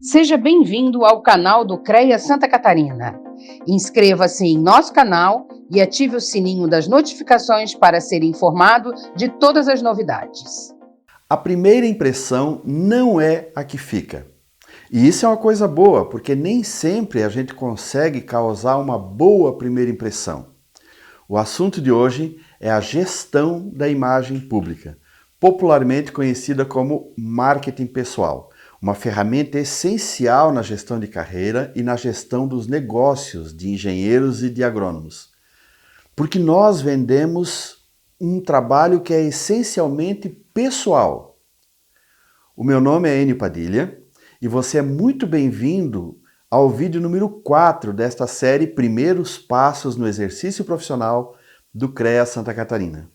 Seja bem-vindo ao canal do CREA Santa Catarina. Inscreva-se em nosso canal e ative o sininho das notificações para ser informado de todas as novidades. A primeira impressão não é a que fica. E isso é uma coisa boa, porque nem sempre a gente consegue causar uma boa primeira impressão. O assunto de hoje é a gestão da imagem pública, popularmente conhecida como marketing pessoal, uma ferramenta essencial na gestão de carreira e na gestão dos negócios de engenheiros e de agrônomos. Porque nós vendemos um trabalho que é essencialmente pessoal. O meu nome é Enio Padilha e você é muito bem-vindo ao vídeo número 4 desta série Primeiros Passos no Exercício Profissional do CREA Santa Catarina.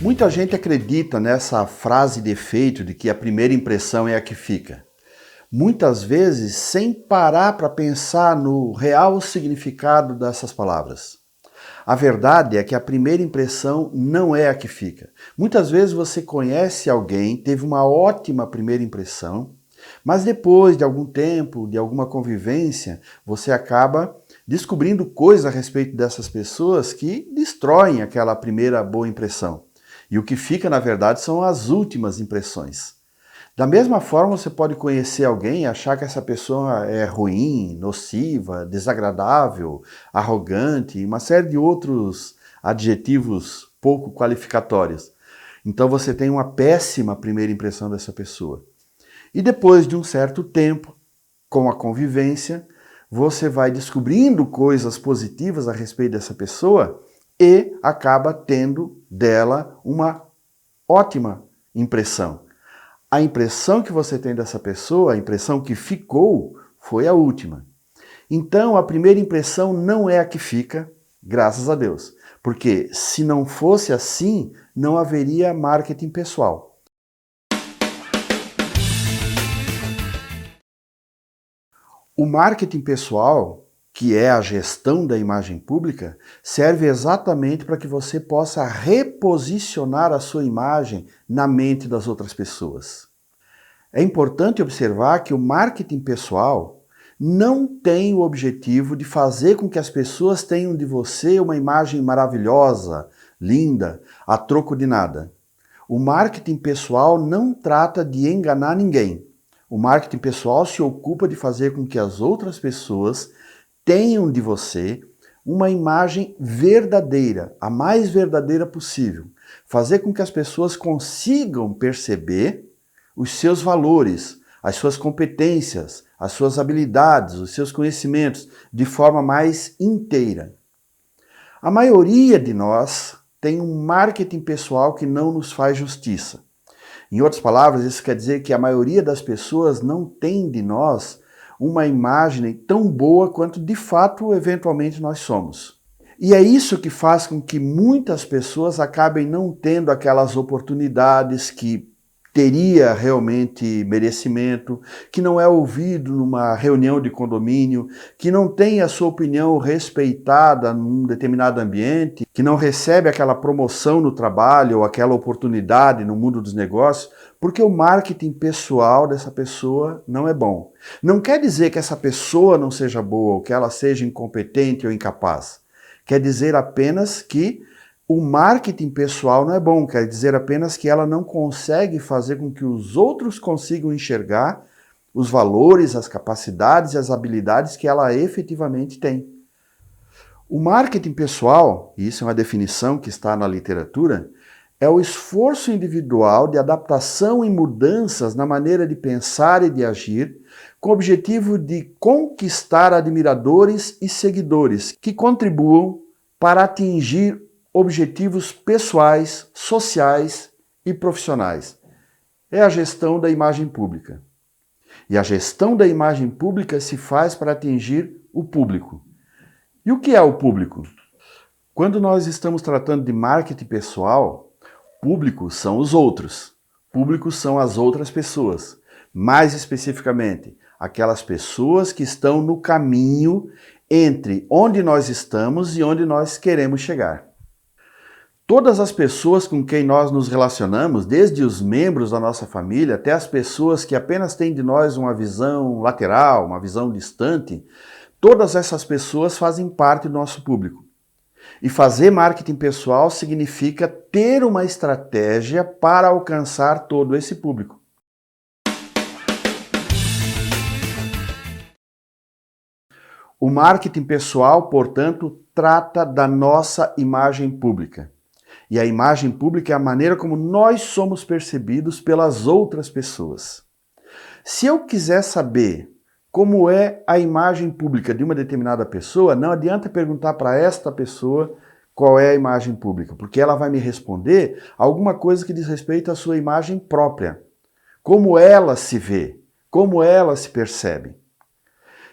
Muita gente acredita nessa frase de efeito de que a primeira impressão é a que fica. Muitas vezes sem parar para pensar no real significado dessas palavras. A verdade é que a primeira impressão não é a que fica. Muitas vezes você conhece alguém, teve uma ótima primeira impressão, mas depois de algum tempo, de alguma convivência, você acaba descobrindo coisas a respeito dessas pessoas que destroem aquela primeira boa impressão. E o que fica, na verdade, são as últimas impressões. Da mesma forma, você pode conhecer alguém e achar que essa pessoa é ruim, nociva, desagradável, arrogante e uma série de outros adjetivos pouco qualificatórios. Então você tem uma péssima primeira impressão dessa pessoa. E depois de um certo tempo, com a convivência, você vai descobrindo coisas positivas a respeito dessa pessoa e acaba tendo dela uma ótima impressão. A impressão que você tem dessa pessoa, a impressão que ficou, foi a última. Então, a primeira impressão não é a que fica, graças a Deus. Porque se não fosse assim, não haveria marketing pessoal. O marketing pessoal, que é a gestão da imagem pública, serve exatamente para que você possa reposicionar a sua imagem na mente das outras pessoas. É importante observar que o marketing pessoal não tem o objetivo de fazer com que as pessoas tenham de você uma imagem maravilhosa, linda, a troco de nada. O marketing pessoal não trata de enganar ninguém. O marketing pessoal se ocupa de fazer com que as outras pessoas tenham de você uma imagem verdadeira, a mais verdadeira possível. Fazer com que as pessoas consigam perceber os seus valores, as suas competências, as suas habilidades, os seus conhecimentos de forma mais inteira. A maioria de nós tem um marketing pessoal que não nos faz justiça. Em outras palavras, isso quer dizer que a maioria das pessoas não tem de nós uma imagem tão boa quanto de fato, eventualmente, nós somos. E é isso que faz com que muitas pessoas acabem não tendo aquelas oportunidades que teria realmente merecimento, que não é ouvido numa reunião de condomínio, que não tem a sua opinião respeitada num determinado ambiente, que não recebe aquela promoção no trabalho ou aquela oportunidade no mundo dos negócios, porque o marketing pessoal dessa pessoa não é bom. Não quer dizer que essa pessoa não seja boa ou que ela seja incompetente ou incapaz. Quer dizer apenas que o marketing pessoal não é bom, quer dizer apenas que ela não consegue fazer com que os outros consigam enxergar os valores, as capacidades e as habilidades que ela efetivamente tem. O marketing pessoal, e isso é uma definição que está na literatura, é o esforço individual de adaptação e mudanças na maneira de pensar e de agir, com o objetivo de conquistar admiradores e seguidores que contribuam para atingir objetivos pessoais, sociais e profissionais. É a gestão da imagem pública. E a gestão da imagem pública se faz para atingir o público. E o que é o público? Quando nós estamos tratando de marketing pessoal, público são os outros. Público são as outras pessoas. Mais especificamente, aquelas pessoas que estão no caminho entre onde nós estamos e onde nós queremos chegar. Todas as pessoas com quem nós nos relacionamos, desde os membros da nossa família até as pessoas que apenas têm de nós uma visão lateral, uma visão distante, todas essas pessoas fazem parte do nosso público. E fazer marketing pessoal significa ter uma estratégia para alcançar todo esse público. O marketing pessoal, portanto, trata da nossa imagem pública. E a imagem pública é a maneira como nós somos percebidos pelas outras pessoas. Se eu quiser saber como é a imagem pública de uma determinada pessoa, não adianta perguntar para esta pessoa qual é a imagem pública, porque ela vai me responder alguma coisa que diz respeito à sua imagem própria. Como ela se vê, como ela se percebe.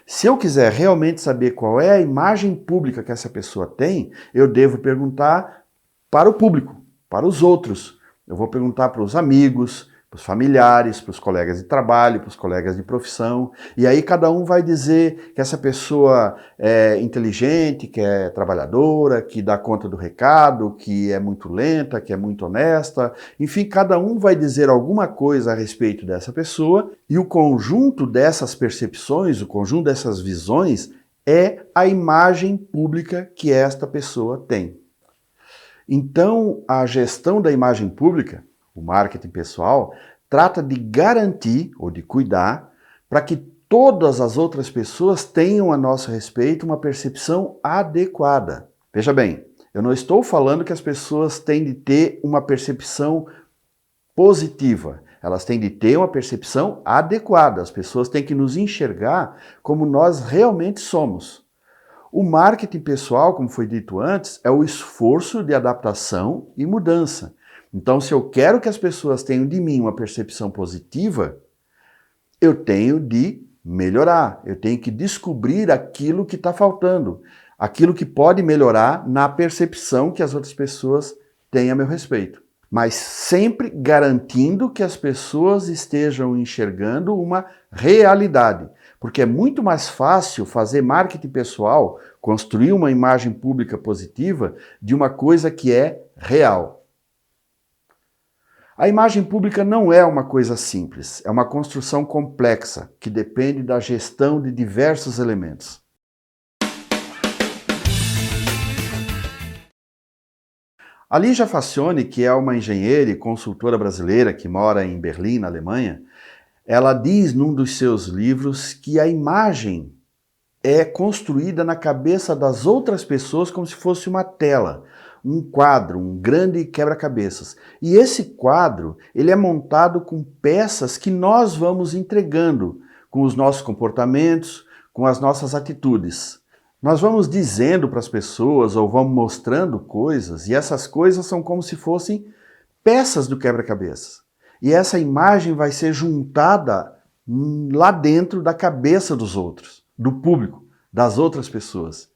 Se eu quiser realmente saber qual é a imagem pública que essa pessoa tem, eu devo perguntar para o público, para os outros. Eu vou perguntar para os amigos, para os familiares, para os colegas de trabalho, para os colegas de profissão. E aí cada um vai dizer que essa pessoa é inteligente, que é trabalhadora, que dá conta do recado, que é muito lenta, que é muito honesta. Enfim, cada um vai dizer alguma coisa a respeito dessa pessoa e o conjunto dessas percepções, o conjunto dessas visões é a imagem pública que esta pessoa tem. Então, a gestão da imagem pública, o marketing pessoal, trata de garantir ou de cuidar para que todas as outras pessoas tenham a nosso respeito uma percepção adequada. Veja bem, eu não estou falando que as pessoas têm de ter uma percepção positiva. Elas têm de ter uma percepção adequada. As pessoas têm que nos enxergar como nós realmente somos. O marketing pessoal, como foi dito antes, é o esforço de adaptação e mudança. Então, se eu quero que as pessoas tenham de mim uma percepção positiva, eu tenho de melhorar, eu tenho que descobrir aquilo que está faltando, aquilo que pode melhorar na percepção que as outras pessoas têm a meu respeito. Mas sempre garantindo que as pessoas estejam enxergando uma realidade. Porque é muito mais fácil fazer marketing pessoal, construir uma imagem pública positiva de uma coisa que é real. A imagem pública não é uma coisa simples, é uma construção complexa que depende da gestão de diversos elementos. A Lígia Facione, que é uma engenheira e consultora brasileira que mora em Berlim, na Alemanha, ela diz num dos seus livros que a imagem é construída na cabeça das outras pessoas como se fosse uma tela, um quadro, um grande quebra-cabeças. E esse quadro, ele é montado com peças que nós vamos entregando com os nossos comportamentos, com as nossas atitudes. Nós vamos dizendo para as pessoas ou vamos mostrando coisas e essas coisas são como se fossem peças do quebra-cabeças. E essa imagem vai ser juntada lá dentro da cabeça dos outros, do público, das outras pessoas.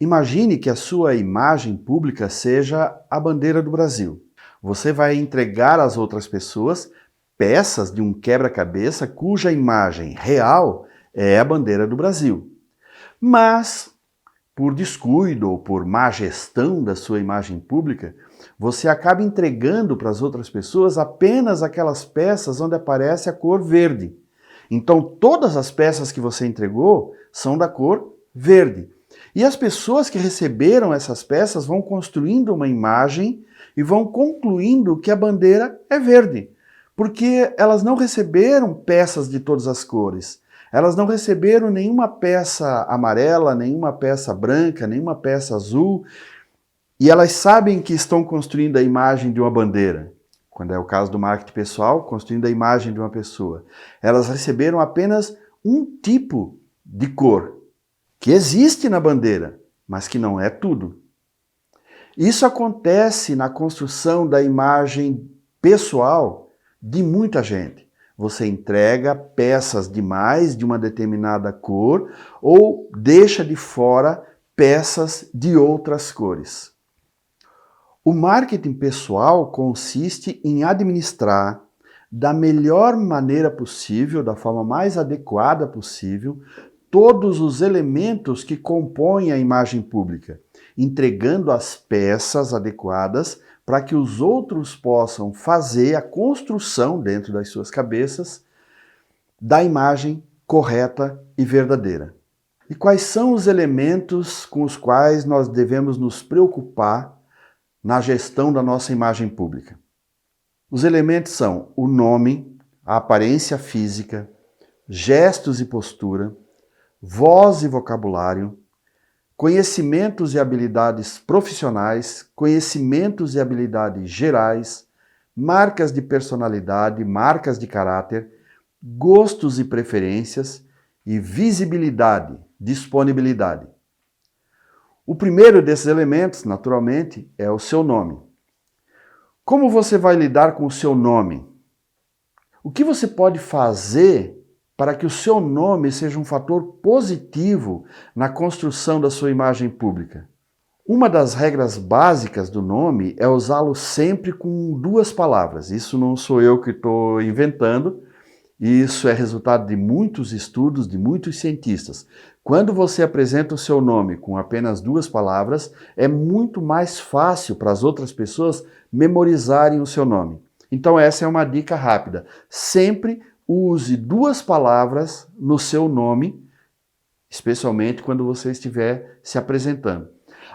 Imagine que a sua imagem pública seja a bandeira do Brasil. Você vai entregar às outras pessoas peças de um quebra-cabeça cuja imagem real é a bandeira do Brasil. Mas, por descuido ou por má gestão da sua imagem pública, você acaba entregando para as outras pessoas apenas aquelas peças onde aparece a cor verde. Então, todas as peças que você entregou são da cor verde. E as pessoas que receberam essas peças vão construindo uma imagem e vão concluindo que a bandeira é verde, porque elas não receberam peças de todas as cores. Elas não receberam nenhuma peça amarela, nenhuma peça branca, nenhuma peça azul, e elas sabem que estão construindo a imagem de uma bandeira. Quando é o caso do marketing pessoal, construindo a imagem de uma pessoa. Elas receberam apenas um tipo de cor, que existe na bandeira, mas que não é tudo. Isso acontece na construção da imagem pessoal de muita gente. Você entrega peças demais de uma determinada cor ou deixa de fora peças de outras cores. O marketing pessoal consiste em administrar, da melhor maneira possível, da forma mais adequada possível, todos os elementos que compõem a imagem pública, entregando as peças adequadas para que os outros possam fazer a construção dentro das suas cabeças da imagem correta e verdadeira. E quais são os elementos com os quais nós devemos nos preocupar na gestão da nossa imagem pública? Os elementos são o nome, a aparência física, gestos e postura, voz e vocabulário, conhecimentos e habilidades profissionais, conhecimentos e habilidades gerais, marcas de personalidade, marcas de caráter, gostos e preferências e visibilidade, disponibilidade. O primeiro desses elementos, naturalmente, é o seu nome. Como você vai lidar com o seu nome? O que você pode fazer para que o seu nome seja um fator positivo na construção da sua imagem pública? Uma das regras básicas do nome é usá-lo sempre com 2 palavras. Isso não sou eu que estou inventando, isso é resultado de muitos estudos, de muitos cientistas. Quando você apresenta o seu nome com apenas 2 palavras, é muito mais fácil para as outras pessoas memorizarem o seu nome. Então essa é uma dica rápida. Sempre use 2 palavras no seu nome, especialmente quando você estiver se apresentando.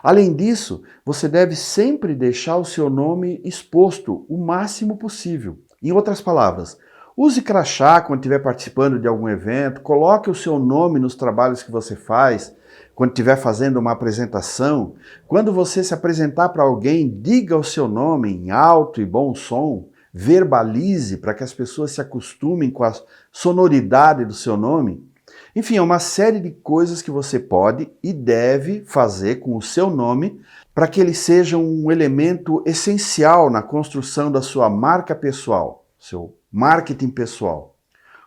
Além disso, você deve sempre deixar o seu nome exposto o máximo possível. Em outras palavras, use crachá quando estiver participando de algum evento, coloque o seu nome nos trabalhos que você faz, quando estiver fazendo uma apresentação. Quando você se apresentar para alguém, diga o seu nome em alto e bom som, verbalize para que as pessoas se acostumem com a sonoridade do seu nome. Enfim, é uma série de coisas que você pode e deve fazer com o seu nome para que ele seja um elemento essencial na construção da sua marca pessoal, seu marketing pessoal.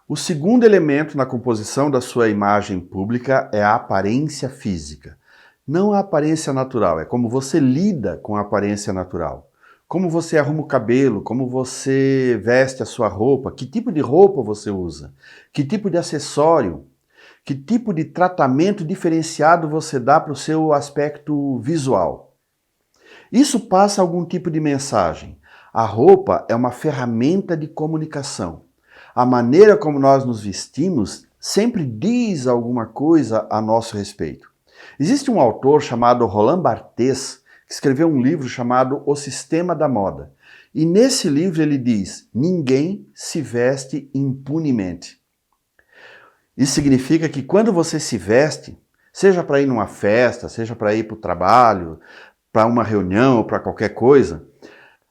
O segundo elemento na composição da sua imagem pública é a aparência física. Não a aparência natural, é como você lida com a aparência natural. Como você arruma o cabelo, como você veste a sua roupa, que tipo de roupa você usa, que tipo de acessório, que tipo de tratamento diferenciado você dá para o seu aspecto visual. Isso passa algum tipo de mensagem. A roupa é uma ferramenta de comunicação. A maneira como nós nos vestimos sempre diz alguma coisa a nosso respeito. Existe um autor chamado Roland Barthes que escreveu um livro chamado O Sistema da Moda. E nesse livro ele diz: ninguém se veste impunemente. Isso significa que quando você se veste, seja para ir numa festa, seja para ir para o trabalho, para uma reunião ou para qualquer coisa,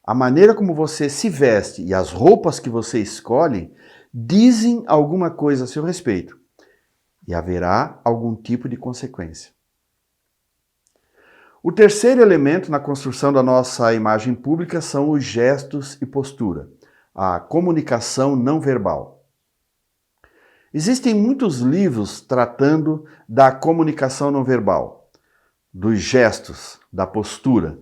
a maneira como você se veste e as roupas que você escolhe dizem alguma coisa a seu respeito. E haverá algum tipo de consequência. O terceiro elemento na construção da nossa imagem pública são os gestos e postura, a comunicação não verbal. Existem muitos livros tratando da comunicação não verbal, dos gestos, da postura.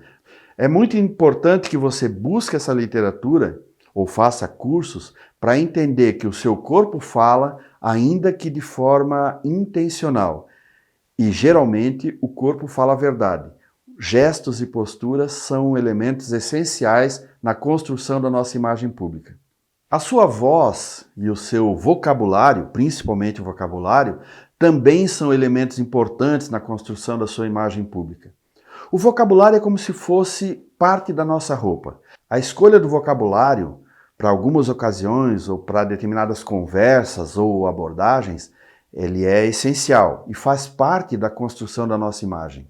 É muito importante que você busque essa literatura ou faça cursos para entender que o seu corpo fala, ainda que de forma intencional. E geralmente o corpo fala a verdade. Gestos e posturas são elementos essenciais na construção da nossa imagem pública. A sua voz e o seu vocabulário, principalmente o vocabulário, também são elementos importantes na construção da sua imagem pública. O vocabulário é como se fosse parte da nossa roupa. A escolha do vocabulário, para algumas ocasiões ou para determinadas conversas ou abordagens, ele é essencial e faz parte da construção da nossa imagem.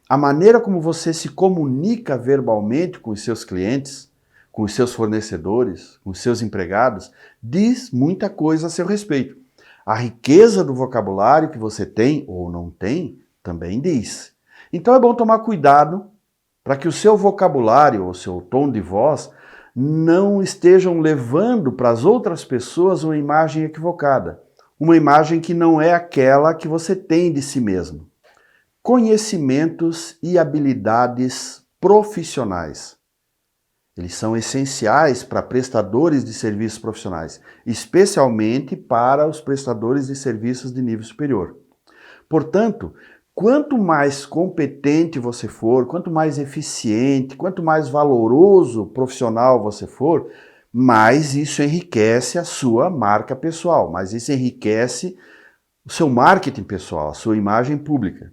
A maneira como você se comunica verbalmente com os seus clientes, com os seus fornecedores, com os seus empregados, diz muita coisa a seu respeito. A riqueza do vocabulário que você tem ou não tem também diz. Então é bom tomar cuidado para que o seu vocabulário ou seu tom de voz não estejam levando para as outras pessoas uma imagem equivocada, uma imagem que não é aquela que você tem de si mesmo. Conhecimentos e habilidades profissionais. Eles são essenciais para prestadores de serviços profissionais, especialmente para os prestadores de serviços de nível superior. Portanto, quanto mais competente você for, quanto mais eficiente, quanto mais valoroso profissional você for, mais isso enriquece a sua marca pessoal, mais isso enriquece o seu marketing pessoal, a sua imagem pública.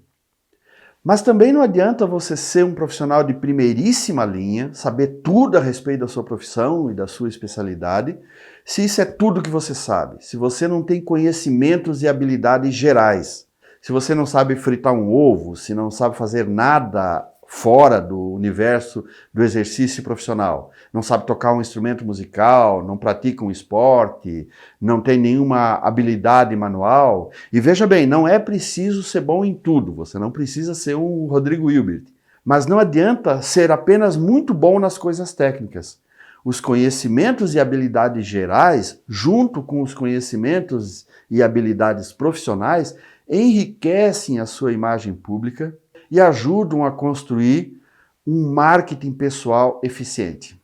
Mas também não adianta você ser um profissional de primeiríssima linha, saber tudo a respeito da sua profissão e da sua especialidade, se isso é tudo que você sabe, se você não tem conhecimentos e habilidades gerais, se você não sabe fritar um ovo, se não sabe fazer nada fora do universo do exercício profissional, não sabe tocar um instrumento musical, não pratica um esporte, não tem nenhuma habilidade manual. E veja bem, não é preciso ser bom em tudo, você não precisa ser um Rodrigo Hilbert, mas não adianta ser apenas muito bom nas coisas técnicas. Os conhecimentos e habilidades gerais, junto com os conhecimentos e habilidades profissionais, enriquecem a sua imagem pública e ajudam a construir um marketing pessoal eficiente.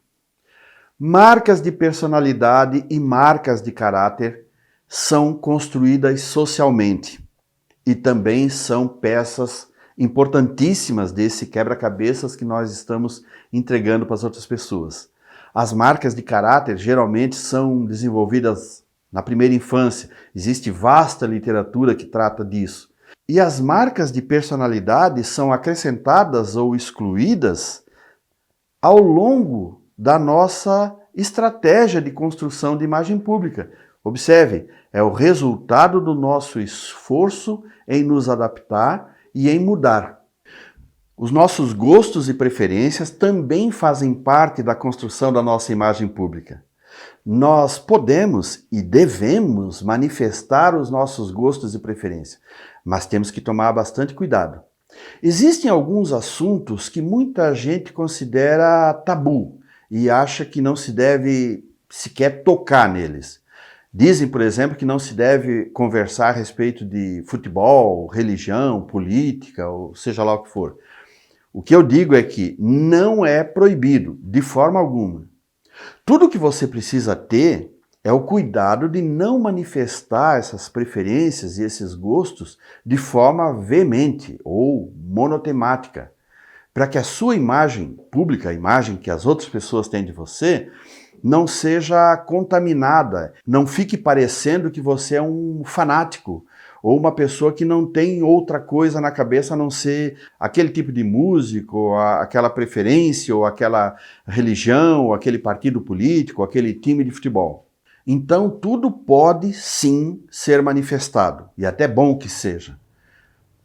Marcas de personalidade e marcas de caráter são construídas socialmente e também são peças importantíssimas desse quebra-cabeças que nós estamos entregando para as outras pessoas. As marcas de caráter geralmente são desenvolvidas na primeira infância. Existe vasta literatura que trata disso. E as marcas de personalidade são acrescentadas ou excluídas ao longo da nossa estratégia de construção de imagem pública. Observe, é o resultado do nosso esforço em nos adaptar e em mudar. Os nossos gostos e preferências também fazem parte da construção da nossa imagem pública. Nós podemos e devemos manifestar os nossos gostos e preferências, mas temos que tomar bastante cuidado. Existem alguns assuntos que muita gente considera tabu e acha que não se deve sequer tocar neles. Dizem, por exemplo, que não se deve conversar a respeito de futebol, religião, política, ou seja lá o que for. O que eu digo é que não é proibido, de forma alguma. Tudo que você precisa ter é o cuidado de não manifestar essas preferências e esses gostos de forma veemente ou monotemática, para que a sua imagem pública, a imagem que as outras pessoas têm de você, não seja contaminada, não fique parecendo que você é um fanático ou uma pessoa que não tem outra coisa na cabeça a não ser aquele tipo de músico, ou aquela preferência, ou aquela religião, ou aquele partido político, ou aquele time de futebol. Então tudo pode sim ser manifestado, e até bom que seja,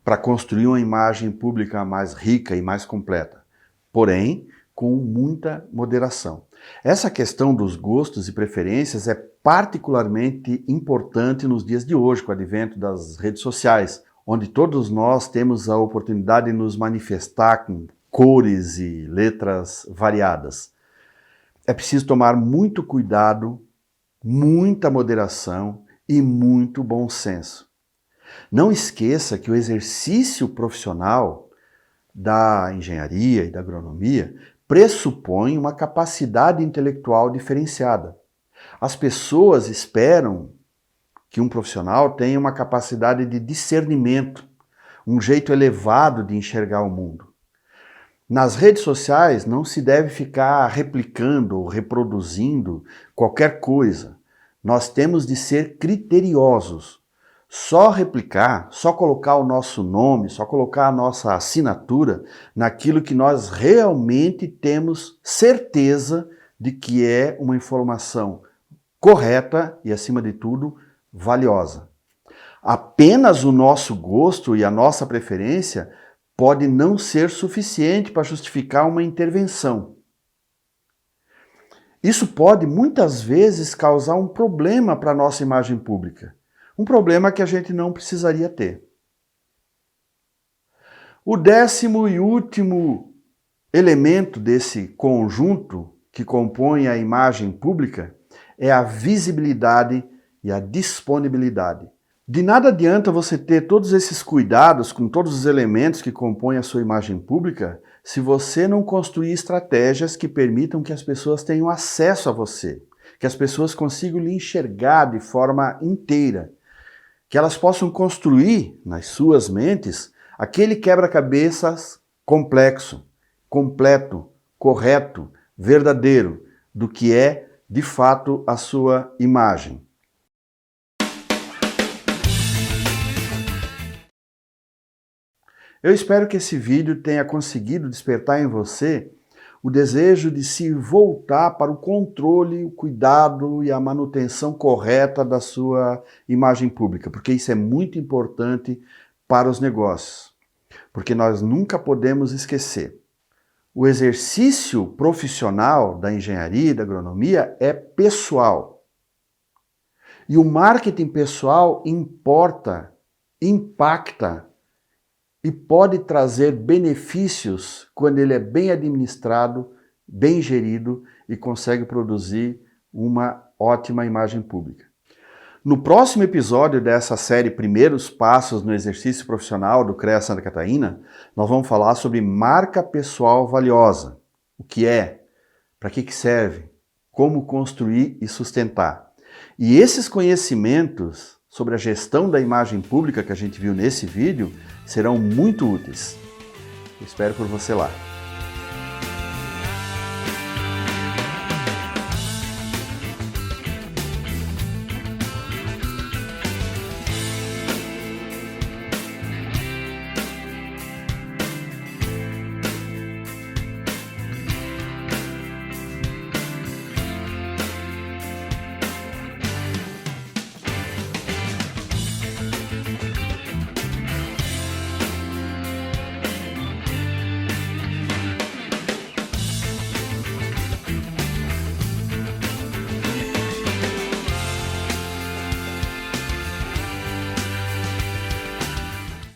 para construir uma imagem pública mais rica e mais completa, porém com muita moderação. Essa questão dos gostos e preferências é particularmente importante nos dias de hoje, com o advento das redes sociais, onde todos nós temos a oportunidade de nos manifestar com cores e letras variadas. É preciso tomar muito cuidado, muita moderação e muito bom senso. Não esqueça que o exercício profissional da engenharia e da agronomia pressupõe uma capacidade intelectual diferenciada. As pessoas esperam que um profissional tenha uma capacidade de discernimento, um jeito elevado de enxergar o mundo. Nas redes sociais não se deve ficar replicando ou reproduzindo qualquer coisa. Nós temos de ser criteriosos. Só replicar, só colocar o nosso nome, só colocar a nossa assinatura naquilo que nós realmente temos certeza de que é uma informação correta e, acima de tudo, valiosa. Apenas o nosso gosto e a nossa preferência pode não ser suficiente para justificar uma intervenção. Isso pode, muitas vezes, causar um problema para a nossa imagem pública. Um problema que a gente não precisaria ter. O 10º e último elemento desse conjunto que compõe a imagem pública é a visibilidade e a disponibilidade. De nada adianta você ter todos esses cuidados com todos os elementos que compõem a sua imagem pública se você não construir estratégias que permitam que as pessoas tenham acesso a você, que as pessoas consigam lhe enxergar de forma inteira, que elas possam construir nas suas mentes aquele quebra-cabeças complexo, completo, correto, verdadeiro, do que é, de fato, a sua imagem. Eu espero que esse vídeo tenha conseguido despertar em você o desejo de se voltar para o controle, o cuidado e a manutenção correta da sua imagem pública, porque isso é muito importante para os negócios. Porque nós nunca podemos esquecer, o exercício profissional da engenharia e da agronomia é pessoal. E o marketing pessoal importa, impacta e pode trazer benefícios quando ele é bem administrado, bem gerido e consegue produzir uma ótima imagem pública. No próximo episódio dessa série Primeiros Passos no Exercício Profissional do CREA Santa Catarina, nós vamos falar sobre marca pessoal valiosa. O que é? Para que serve? Como construir e sustentar? E esses conhecimentos sobre a gestão da imagem pública que a gente viu nesse vídeo serão muito úteis. Eu espero por você lá.